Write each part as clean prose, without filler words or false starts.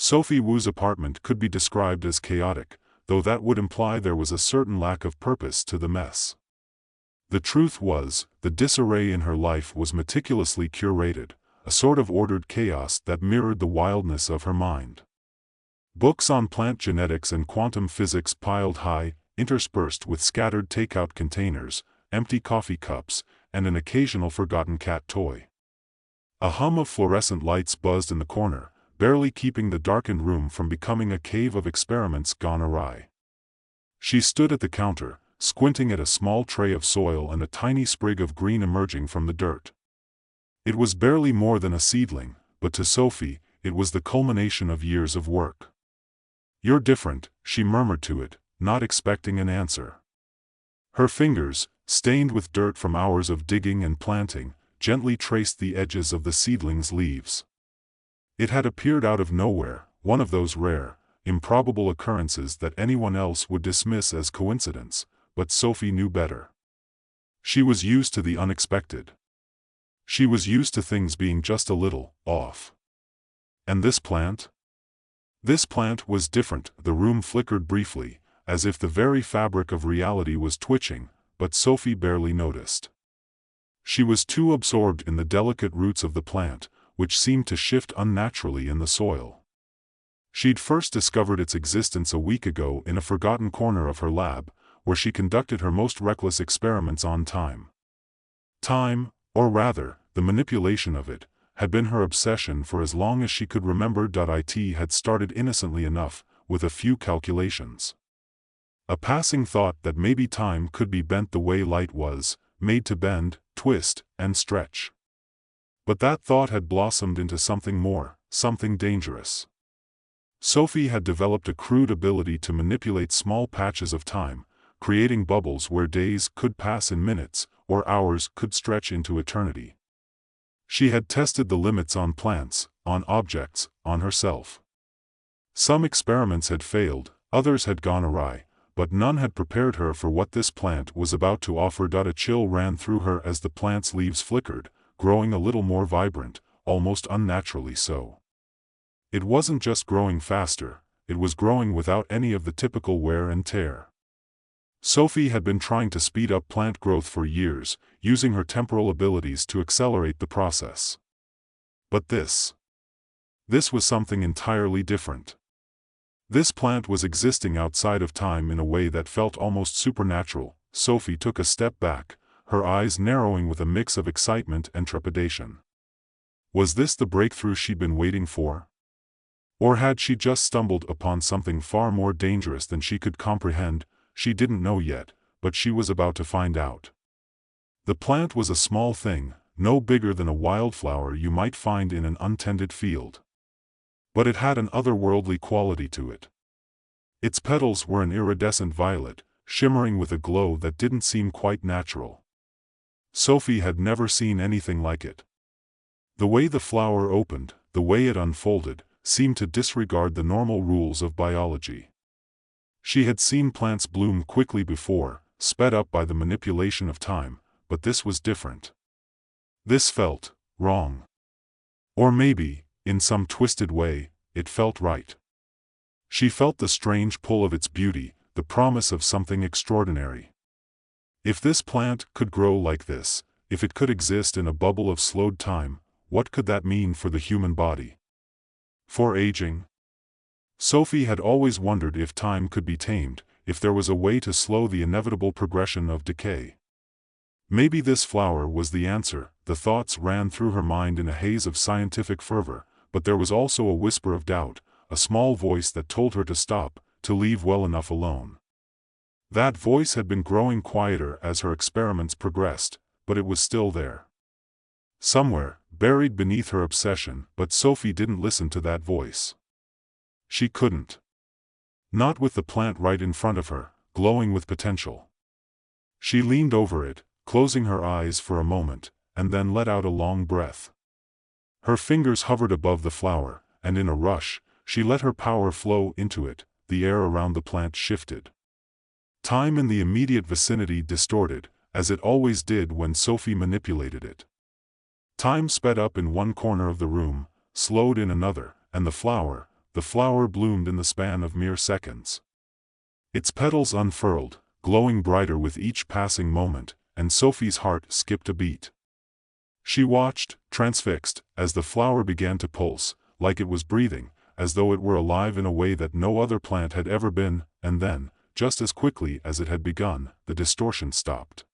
Sophie Wu's apartment could be described as chaotic, though that would imply there was a certain lack of purpose to the mess. The truth was, the disarray in her life was meticulously curated, a sort of ordered chaos that mirrored the wildness of her mind. Books on plant genetics and quantum physics piled high, interspersed with scattered takeout containers, empty coffee cups, and an occasional forgotten cat toy. A hum of fluorescent lights buzzed in the corner, barely keeping the darkened room from becoming a cave of experiments gone awry. She stood at the counter, squinting at a small tray of soil and a tiny sprig of green emerging from the dirt. It was barely more than a seedling, but to Sophie, it was the culmination of years of work. "You're different," she murmured to it, not expecting an answer. Her fingers, stained with dirt from hours of digging and planting, gently traced the edges of the seedling's leaves. It had appeared out of nowhere, one of those rare, improbable occurrences that anyone else would dismiss as coincidence, but Sophie knew better. She was used to the unexpected. She was used to things being just a little off. And this plant? This plant was different. The room flickered briefly, as if the very fabric of reality was twitching, but Sophie barely noticed. She was too absorbed in the delicate roots of the plant, which seemed to shift unnaturally in the soil. She'd first discovered its existence a week ago in a forgotten corner of her lab, where she conducted her most reckless experiments on time. Time, or rather, the manipulation of it, had been her obsession for as long as she could remember. It had started innocently enough, with a few calculations. A passing thought that maybe time could be bent the way light was, made to bend, twist, and stretch. But that thought had blossomed into something more, something dangerous. Sophie had developed a crude ability to manipulate small patches of time, creating bubbles where days could pass in minutes, or hours could stretch into eternity. She had tested the limits on plants, on objects, on herself. Some experiments had failed, others had gone awry, but none had prepared her for what this plant was about to offer. A chill ran through her as the plant's leaves flickered, growing a little more vibrant, almost unnaturally so. It wasn't just growing faster, it was growing without any of the typical wear and tear. Sophie had been trying to speed up plant growth for years, using her temporal abilities to accelerate the process. But this was something entirely different. This plant was existing outside of time in a way that felt almost supernatural. Sophie took a step back, her eyes narrowing with a mix of excitement and trepidation. Was this the breakthrough she'd been waiting for? Or had she just stumbled upon something far more dangerous than she could comprehend? She didn't know yet, but she was about to find out. The plant was a small thing, no bigger than a wildflower you might find in an untended field. But it had an otherworldly quality to it. Its petals were an iridescent violet, shimmering with a glow that didn't seem quite natural. Sophie had never seen anything like it. The way the flower opened, the way it unfolded, seemed to disregard the normal rules of biology. She had seen plants bloom quickly before, sped up by the manipulation of time, but this was different. This felt wrong. Or maybe, in some twisted way, it felt right. She felt the strange pull of its beauty, the promise of something extraordinary. If this plant could grow like this, if it could exist in a bubble of slowed time, what could that mean for the human body? For aging? Sophie had always wondered if time could be tamed, if there was a way to slow the inevitable progression of decay. Maybe this flower was the answer. The thoughts ran through her mind in a haze of scientific fervor, but there was also a whisper of doubt, a small voice that told her to stop, to leave well enough alone. That voice had been growing quieter as her experiments progressed, but it was still there. Somewhere, buried beneath her obsession, but Sophie didn't listen to that voice. She couldn't. Not with the plant right in front of her, glowing with potential. She leaned over it, closing her eyes for a moment, and then let out a long breath. Her fingers hovered above the flower, and in a rush, she let her power flow into it. The air around the plant shifted. Time in the immediate vicinity distorted, as it always did when Sophie manipulated it. Time sped up in one corner of the room, slowed in another, and the flower, the flower bloomed in the span of mere seconds. Its petals unfurled, glowing brighter with each passing moment, and Sophie's heart skipped a beat. She watched, transfixed, as the flower began to pulse, like it was breathing, as though it were alive in a way that no other plant had ever been, and then, just as quickly as it had begun, the distortion stopped.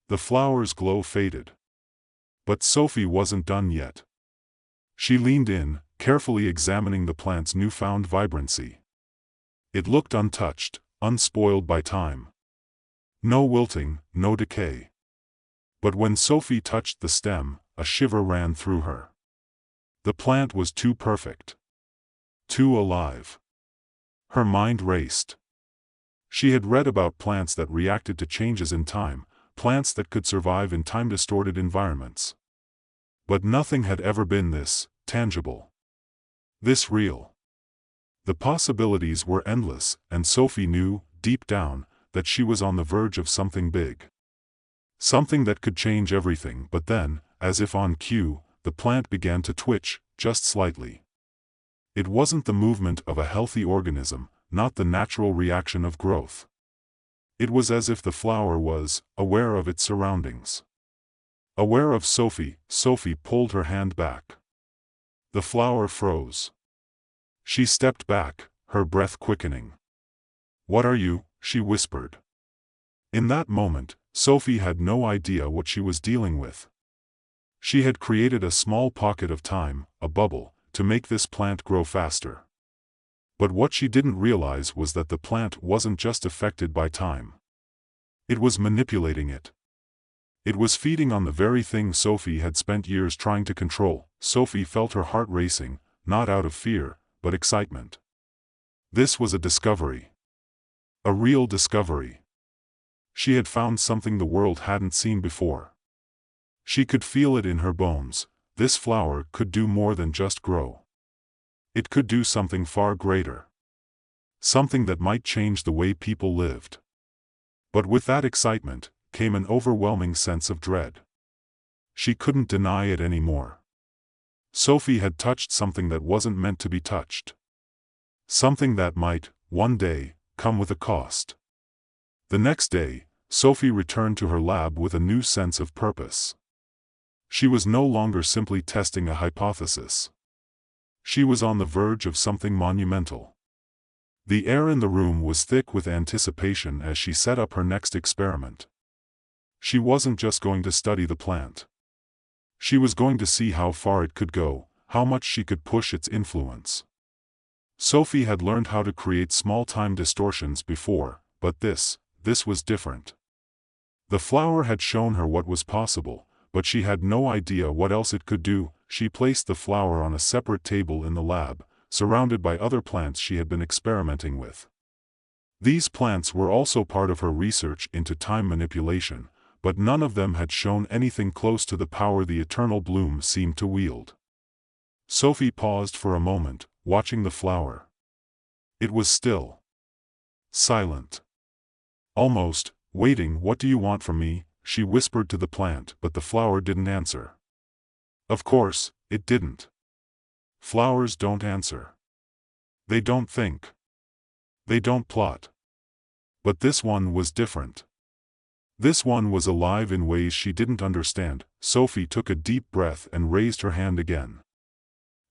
The flower's glow faded. But Sophie wasn't done yet. She leaned in, carefully examining the plant's newfound vibrancy. It looked untouched, unspoiled by time. No wilting, no decay. But when Sophie touched the stem, a shiver ran through her. The plant was too perfect. Too alive. Her mind raced. She had read about plants that reacted to changes in time, plants that could survive in time-distorted environments. But nothing had ever been this tangible. This real. The possibilities were endless, and Sophie knew, deep down, that she was on the verge of something big. Something that could change everything. But then, as if on cue, the plant began to twitch, just slightly. It wasn't the movement of a healthy organism, not the natural reaction of growth. It was as if the flower was aware of its surroundings. Aware of Sophie. Sophie pulled her hand back. The flower froze. She stepped back, her breath quickening. "What are you?" she whispered. In that moment, Sophie had no idea what she was dealing with. She had created a small pocket of time, a bubble, to make this plant grow faster. But what she didn't realize was that the plant wasn't just affected by time. It was manipulating it. It was feeding on the very thing Sophie had spent years trying to control. Sophie felt her heart racing, not out of fear, but excitement. This was a discovery. A real discovery. She had found something the world hadn't seen before. She could feel it in her bones. This flower could do more than just grow. It could do something far greater. Something that might change the way people lived. But with that excitement, came an overwhelming sense of dread. She couldn't deny it anymore. Sophie had touched something that wasn't meant to be touched. Something that might, one day, come with a cost. The next day, Sophie returned to her lab with a new sense of purpose. She was no longer simply testing a hypothesis. She was on the verge of something monumental. The air in the room was thick with anticipation as she set up her next experiment. She wasn't just going to study the plant. She was going to see how far it could go, how much she could push its influence. Sophie had learned how to create small time distortions before, but this was different. The flower had shown her what was possible, but she had no idea what else it could do. She placed the flower on a separate table in the lab, surrounded by other plants she had been experimenting with. These plants were also part of her research into time manipulation, but none of them had shown anything close to the power the eternal bloom seemed to wield. Sophie paused for a moment, watching the flower. It was still. Silent. Almost, waiting. "What do you want from me?" she whispered to the plant, but the flower didn't answer. Of course, it didn't. Flowers don't answer. They don't think. They don't plot. But this one was different. This one was alive in ways she didn't understand. Sophie took a deep breath and raised her hand again.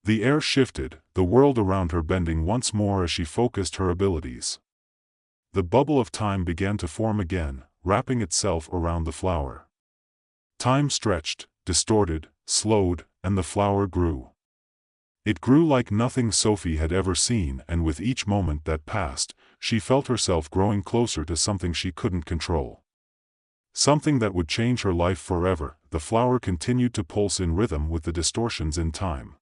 The air shifted, the world around her bending once more as she focused her abilities. The bubble of time began to form again, wrapping itself around the flower. Time stretched, distorted, slowed, and the flower grew. It grew like nothing Sophie had ever seen, and with each moment that passed, she felt herself growing closer to something she couldn't control. Something that would change her life forever. The flower continued to pulse in rhythm with the distortions in time.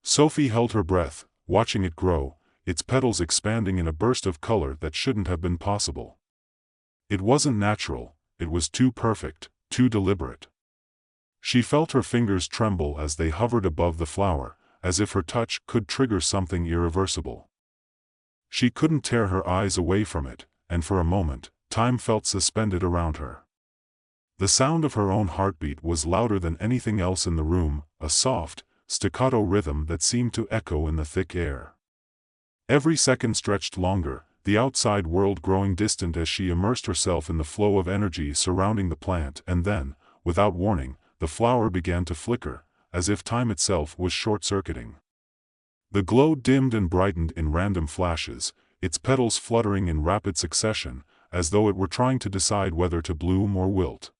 Sophie held her breath, watching it grow, its petals expanding in a burst of color that shouldn't have been possible. It wasn't natural, it was too perfect, too deliberate. She felt her fingers tremble as they hovered above the flower, as if her touch could trigger something irreversible. She couldn't tear her eyes away from it, and for a moment, time felt suspended around her. The sound of her own heartbeat was louder than anything else in the room, a soft, staccato rhythm that seemed to echo in the thick air. Every second stretched longer, the outside world growing distant as she immersed herself in the flow of energy surrounding the plant, and then, without warning, the flower began to flicker, as if time itself was short-circuiting. The glow dimmed and brightened in random flashes, its petals fluttering in rapid succession, as though it were trying to decide whether to bloom or wilt.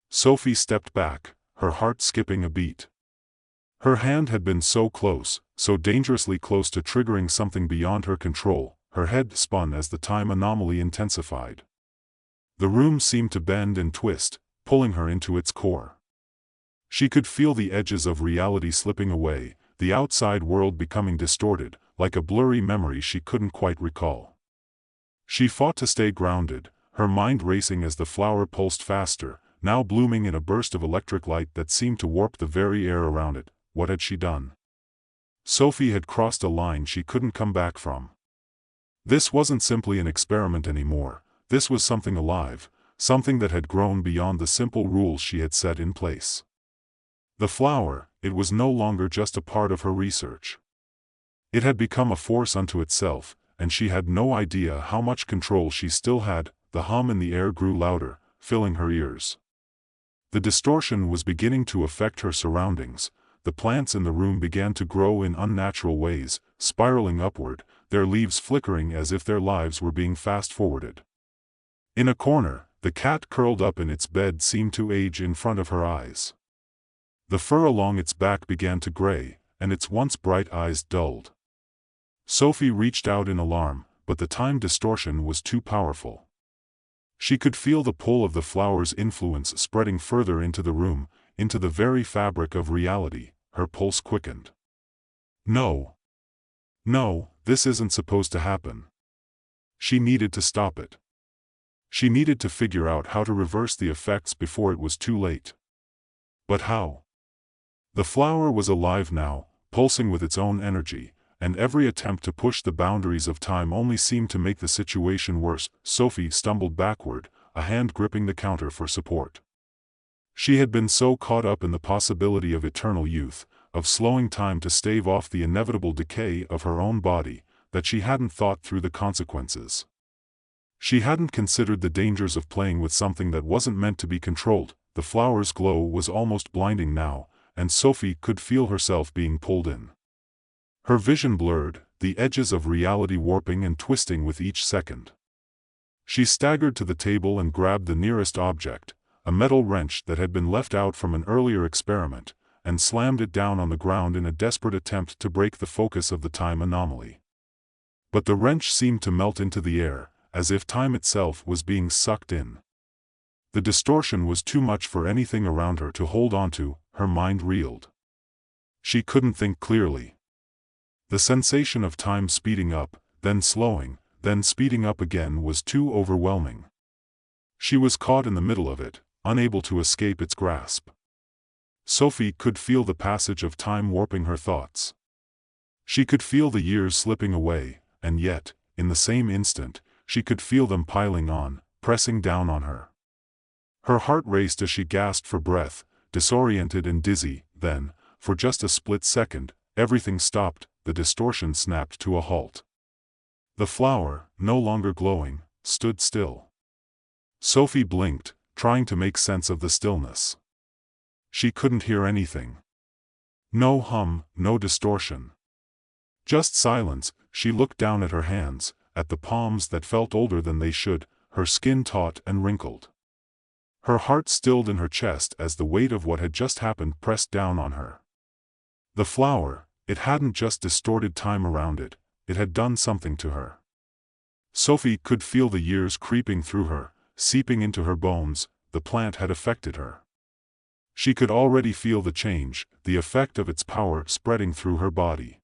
Sophie stepped back, her heart skipping a beat. Her hand had been so close, so dangerously close to triggering something beyond her control. Her head spun as the time anomaly intensified. The room seemed to bend and twist, pulling her into its core. She could feel the edges of reality slipping away, the outside world becoming distorted, like a blurry memory she couldn't quite recall. She fought to stay grounded, her mind racing as the flower pulsed faster, now blooming in a burst of electric light that seemed to warp the very air around it. What had she done? Sophie had crossed a line she couldn't come back from. This wasn't simply an experiment anymore, this was something alive, something that had grown beyond the simple rules she had set in place. The flower, it was no longer just a part of her research. It had become a force unto itself, and she had no idea how much control she still had. The hum in the air grew louder, filling her ears. The distortion was beginning to affect her surroundings. The plants in the room began to grow in unnatural ways, spiraling upward, their leaves flickering as if their lives were being fast-forwarded. In a corner, the cat curled up in its bed seemed to age in front of her eyes. The fur along its back began to gray, and its once bright eyes dulled. Sophie reached out in alarm, but the time distortion was too powerful. She could feel the pull of the flower's influence spreading further into the room, into the very fabric of reality. Her pulse quickened. No. No, this isn't supposed to happen. She needed to stop it. She needed to figure out how to reverse the effects before it was too late. But how? The flower was alive now, pulsing with its own energy, and every attempt to push the boundaries of time only seemed to make the situation worse. Sophie stumbled backward, a hand gripping the counter for support. She had been so caught up in the possibility of eternal youth, of slowing time to stave off the inevitable decay of her own body, that she hadn't thought through the consequences. She hadn't considered the dangers of playing with something that wasn't meant to be controlled. The flower's glow was almost blinding now, and Sophie could feel herself being pulled in. Her vision blurred, the edges of reality warping and twisting with each second. She staggered to the table and grabbed the nearest object, a metal wrench that had been left out from an earlier experiment, and slammed it down on the ground in a desperate attempt to break the focus of the time anomaly. But the wrench seemed to melt into the air, as if time itself was being sucked in. The distortion was too much for anything around her to hold onto. Her mind reeled. She couldn't think clearly. The sensation of time speeding up, then slowing, then speeding up again was too overwhelming. She was caught in the middle of it, unable to escape its grasp. Sophie could feel the passage of time warping her thoughts. She could feel the years slipping away, and yet, in the same instant, she could feel them piling on, pressing down on her. Her heart raced as she gasped for breath, disoriented and dizzy. Then, for just a split second, everything stopped, the distortion snapped to a halt. The flower, no longer glowing, stood still. Sophie blinked, trying to make sense of the stillness. She couldn't hear anything. No hum, no distortion. Just silence. She looked down at her hands, at the palms that felt older than they should, her skin taut and wrinkled. Her heart stilled in her chest as the weight of what had just happened pressed down on her. The flower, it hadn't just distorted time around it, it had done something to her. Sophie could feel the years creeping through her, seeping into her bones. The plant had affected her. She could already feel the change, the effect of its power spreading through her body.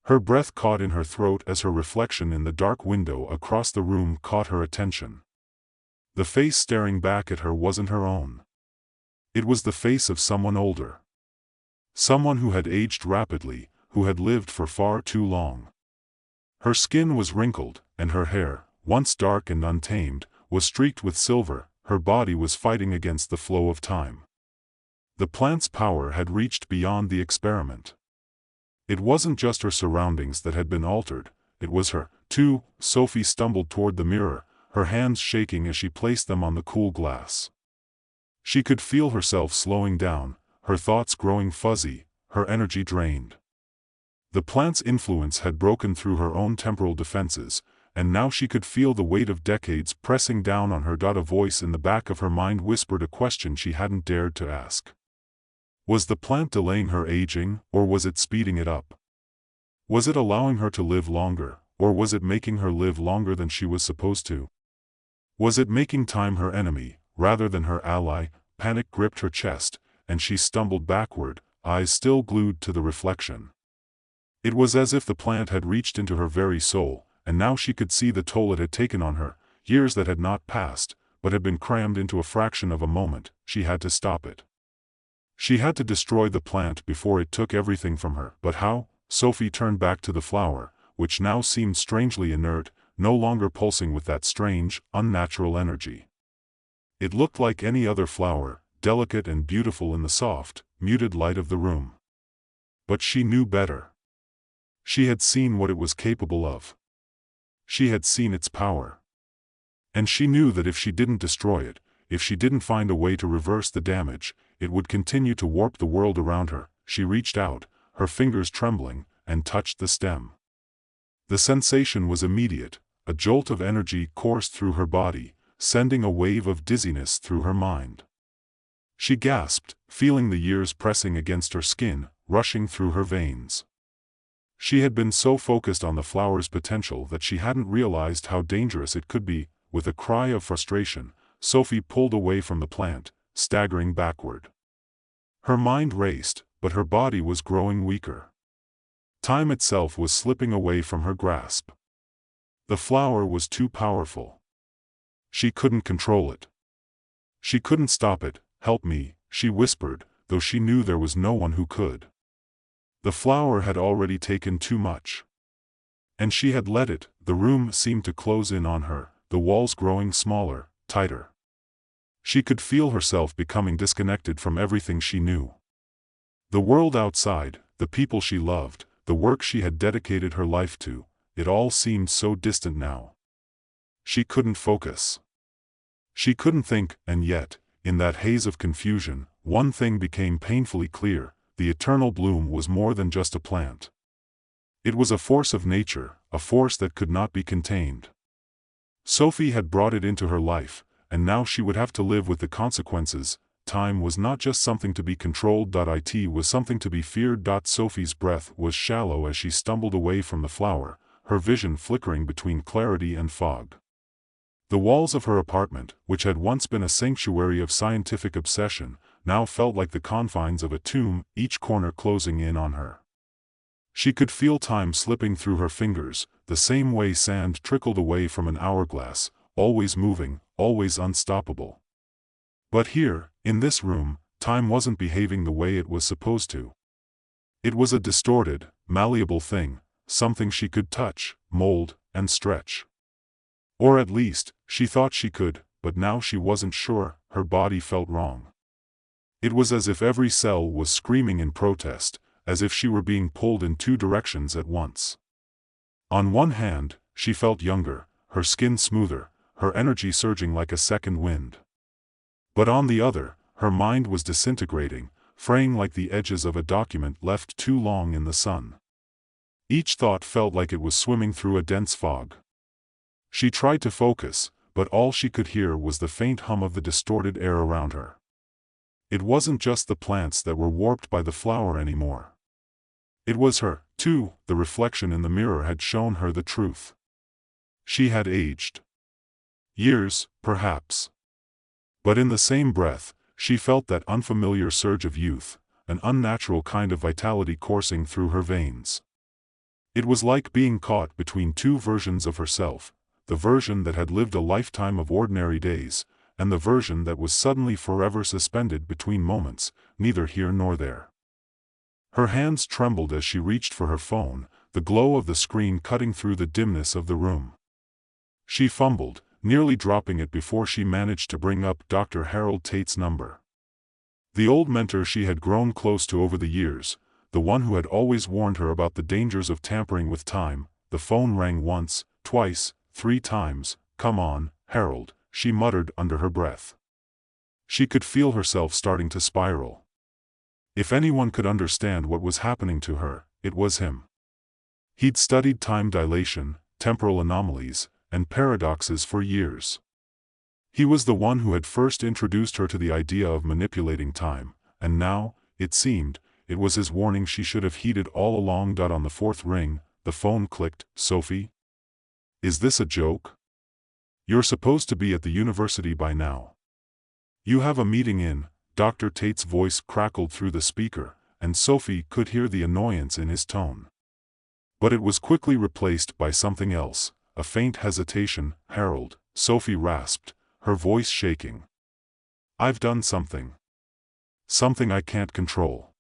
Her breath caught in her throat as her reflection in the dark window across the room caught her attention. The face staring back at her wasn't her own. It was the face of someone older. Someone who had aged rapidly, who had lived for far too long. Her skin was wrinkled, and her hair, once dark and untamed, was streaked with silver. Her body was fighting against the flow of time. The plant's power had reached beyond the experiment. It wasn't just her surroundings that had been altered, it was her, too. Sophie stumbled toward the mirror, her hands shaking as she placed them on the cool glass. She could feel herself slowing down, her thoughts growing fuzzy, her energy drained. The plant's influence had broken through her own temporal defenses, and now she could feel the weight of decades pressing down on her. A voice in the back of her mind whispered a question she hadn't dared to ask. Was the plant delaying her aging, or was it speeding it up? Was it allowing her to live longer, or was it making her live longer than she was supposed to? Was it making time her enemy, rather than her ally? Panic gripped her chest, and she stumbled backward, eyes still glued to the reflection. It was as if the plant had reached into her very soul, and now she could see the toll it had taken on her, years that had not passed, but had been crammed into a fraction of a moment. She had to stop it. She had to destroy the plant before it took everything from her. But how? Sophie turned back to the flower, which now seemed strangely inert, no longer pulsing with that strange, unnatural energy. It looked like any other flower, delicate and beautiful in the soft, muted light of the room. But she knew better. She had seen what it was capable of. She had seen its power. And she knew that if she didn't destroy it, if she didn't find a way to reverse the damage, it would continue to warp the world around her. She reached out, her fingers trembling, and touched the stem. The sensation was immediate. A jolt of energy coursed through her body, sending a wave of dizziness through her mind. She gasped, feeling the years pressing against her skin, rushing through her veins. She had been so focused on the flower's potential that she hadn't realized how dangerous it could be. With a cry of frustration, Sophie pulled away from the plant, staggering backward. Her mind raced, but her body was growing weaker. Time itself was slipping away from her grasp. The flower was too powerful. She couldn't control it. She couldn't stop it. "Help me," she whispered, though she knew there was no one who could. The flower had already taken too much. And she had let it. The room seemed to close in on her, the walls growing smaller, tighter. She could feel herself becoming disconnected from everything she knew. The world outside, the people she loved, the work she had dedicated her life to, it all seemed so distant now. She couldn't focus. She couldn't think, and yet, in that haze of confusion, one thing became painfully clear: the eternal bloom was more than just a plant. It was a force of nature, a force that could not be contained. Sophie had brought it into her life, and now she would have to live with the consequences. Time was not just something to be controlled. It was something to be feared. Sophie's breath was shallow as she stumbled away from the flower, her vision flickering between clarity and fog. The walls of her apartment, which had once been a sanctuary of scientific obsession, now felt like the confines of a tomb, each corner closing in on her. She could feel time slipping through her fingers, the same way sand trickled away from an hourglass, always moving, always unstoppable. But here, in this room, time wasn't behaving the way it was supposed to. It was a distorted, malleable thing, something she could touch, mold, and stretch. Or at least, she thought she could, but now she wasn't sure. Her body felt wrong. It was as if every cell was screaming in protest, as if she were being pulled in two directions at once. On one hand, she felt younger, her skin smoother, her energy surging like a second wind. But on the other, her mind was disintegrating, fraying like the edges of a document left too long in the sun. Each thought felt like it was swimming through a dense fog. She tried to focus, but all she could hear was the faint hum of the distorted air around her. It wasn't just the plants that were warped by the flower anymore. It was her, too. The reflection in the mirror had shown her the truth. She had aged. Years, perhaps. But in the same breath, she felt that unfamiliar surge of youth, an unnatural kind of vitality coursing through her veins. It was like being caught between two versions of herself, the version that had lived a lifetime of ordinary days, and the version that was suddenly forever suspended between moments, neither here nor there. Her hands trembled as she reached for her phone, the glow of the screen cutting through the dimness of the room. She fumbled, nearly dropping it before she managed to bring up Dr. Harold Tate's number. The old mentor she had grown close to over the years, the one who had always warned her about the dangers of tampering with time. The phone rang once, twice, 3 times. "Come on, Harold," she muttered under her breath. She could feel herself starting to spiral. If anyone could understand what was happening to her, it was him. He'd studied time dilation, temporal anomalies, and paradoxes for years. He was the one who had first introduced her to the idea of manipulating time, and now, it seemed, it was his warning she should have heeded all along. On the 4th ring, the phone clicked. "Sophie? Is this a joke? You're supposed to be at the university by now. You have a meeting in." Dr. Tate's voice crackled through the speaker, and Sophie could hear the annoyance in his tone. But it was quickly replaced by something else, a faint hesitation. "Harold," Sophie rasped, her voice shaking. "I've done something. Something I can't control.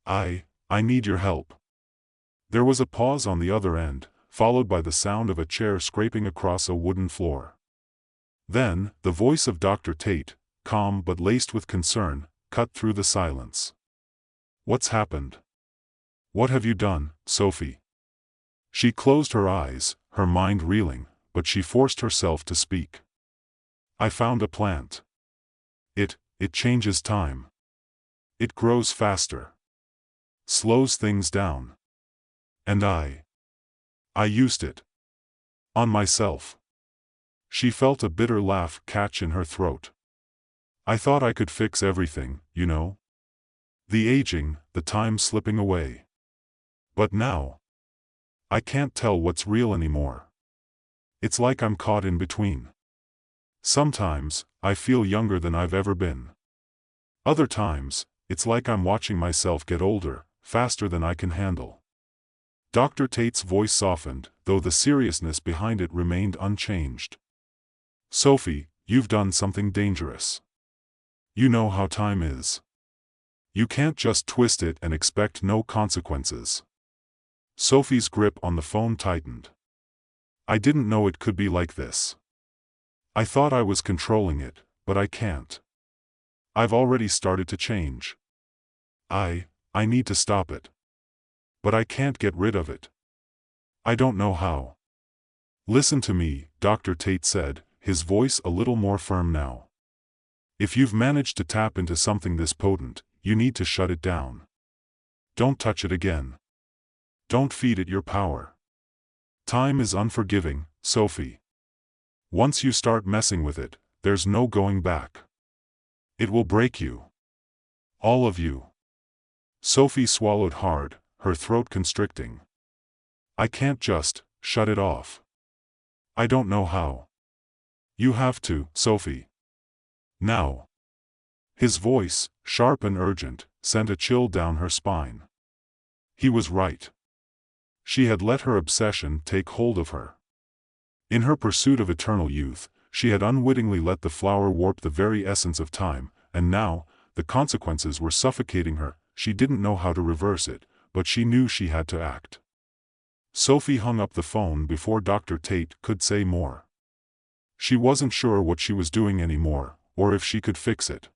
I need your help." There was a pause on the other end, followed by the sound of a chair scraping across a wooden floor. Then, the voice of Dr. Tate, calm but laced with concern, cut through the silence. "What's happened? What have you done, Sophie?" She closed her eyes, her mind reeling, but she forced herself to speak. "I found a plant. It changes time. It grows faster. Slows things down. And I used it. On myself." She felt a bitter laugh catch in her throat. "I thought I could fix everything, you know. The aging, the time slipping away. But now, I can't tell what's real anymore. It's like I'm caught in between. Sometimes, I feel younger than I've ever been. Other times, it's like I'm watching myself get older, faster than I can handle." Dr. Tate's voice softened, though the seriousness behind it remained unchanged. "Sophie, you've done something dangerous. You know how time is. You can't just twist it and expect no consequences." Sophie's grip on the phone tightened. "I didn't know it could be like this. I thought I was controlling it, but I can't. I've already started to change. I need to stop it. But I can't get rid of it. I don't know how." "Listen to me," Dr. Tate said, his voice a little more firm now. "If you've managed to tap into something this potent, you need to shut it down. Don't touch it again. Don't feed it your power. Time is unforgiving, Sophie. Once you start messing with it, there's no going back. It will break you. All of you." Sophie swallowed hard, her throat constricting. "I can't just shut it off. I don't know how." "You have to, Sophie. Now." His voice, sharp and urgent, sent a chill down her spine. He was right. She had let her obsession take hold of her. In her pursuit of eternal youth, she had unwittingly let the flower warp the very essence of time, and now, the consequences were suffocating her. She didn't know how to reverse it, but she knew she had to act. Sophie hung up the phone before Dr. Tate could say more. She wasn't sure what she was doing anymore, or if she could fix it.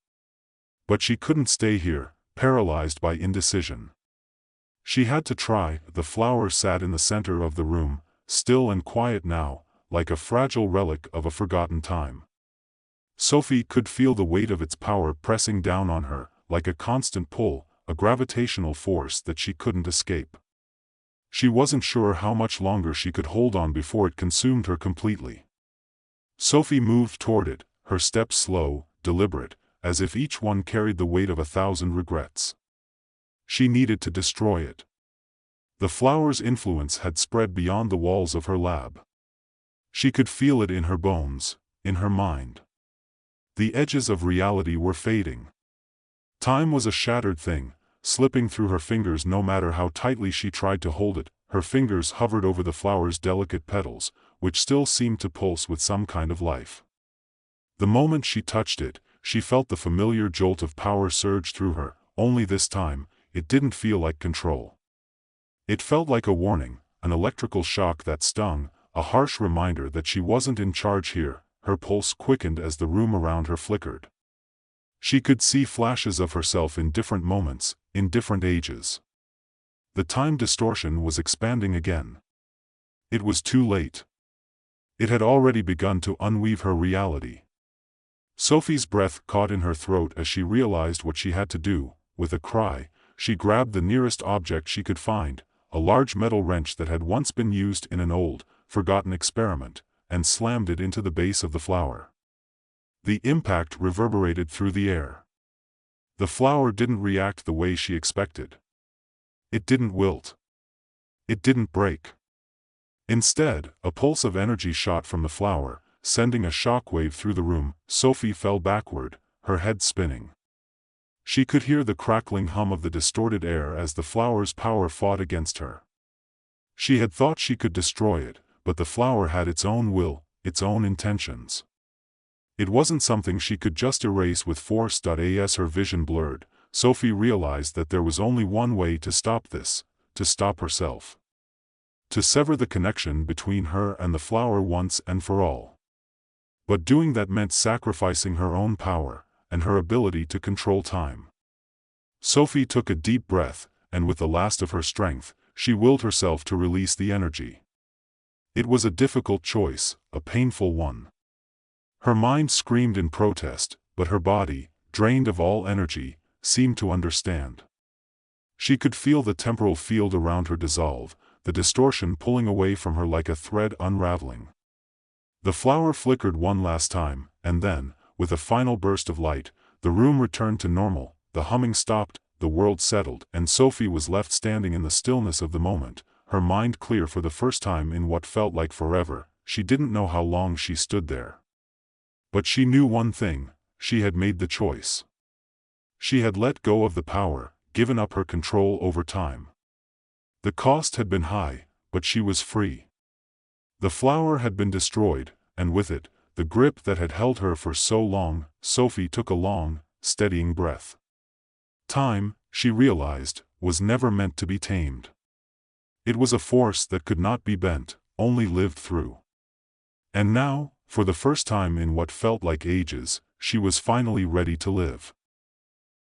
But she couldn't stay here, paralyzed by indecision. She had to try. The flower sat in the center of the room, still and quiet now, like a fragile relic of a forgotten time. Sophie could feel the weight of its power pressing down on her, like a constant pull, a gravitational force that she couldn't escape. She wasn't sure how much longer she could hold on before it consumed her completely. Sophie moved toward it, her steps slow, deliberate, as if each one carried the weight of 1,000 regrets. She needed to destroy it. The flower's influence had spread beyond the walls of her lab. She could feel it in her bones, in her mind. The edges of reality were fading. Time was a shattered thing, slipping through her fingers no matter how tightly she tried to hold it. Her fingers hovered over the flower's delicate petals, which still seemed to pulse with some kind of life. The moment she touched it, she felt the familiar jolt of power surge through her, only this time, it didn't feel like control. It felt like a warning, an electrical shock that stung, a harsh reminder that she wasn't in charge here. Her pulse quickened as the room around her flickered. She could see flashes of herself in different moments, in different ages. the time distortion was expanding again. It was too late. It had already begun to unweave her reality. Sophie's breath caught in her throat as she realized what she had to do. With a cry, she grabbed the nearest object she could find, a large metal wrench that had once been used in an old, forgotten experiment, and slammed it into the base of the flower. The impact reverberated through the air. The flower didn't react the way she expected. It didn't wilt. It didn't break. Instead, a pulse of energy shot from the flower, sending a shockwave through the room. Sophie fell backward, her head spinning. She could hear the crackling hum of the distorted air as the flower's power fought against her. She had thought she could destroy it, but the flower had its own will, its own intentions. It wasn't something she could just erase with force. As her vision blurred, Sophie realized that there was only one way to stop this, to stop herself. To sever the connection between her and the flower once and for all. But doing that meant sacrificing her own power, and her ability to control time. Sophie took a deep breath, and with the last of her strength, she willed herself to release the energy. It was a difficult choice, a painful one. Her mind screamed in protest, but her body, drained of all energy, seemed to understand. She could feel the temporal field around her dissolve, the distortion pulling away from her like a thread unraveling. The flower flickered one last time, and then, with a final burst of light, the room returned to normal, the humming stopped, the world settled, and Sophie was left standing in the stillness of the moment, her mind clear for the first time in what felt like forever. She didn't know how long she stood there. But she knew one thing: she had made the choice. She had let go of the power, given up her control over time. The cost had been high, but she was free. The flower had been destroyed, and with it, the grip that had held her for so long. Sophie took a long, steadying breath. Time, she realized, was never meant to be tamed. It was a force that could not be bent, only lived through. And now, for the first time in what felt like ages, she was finally ready to live.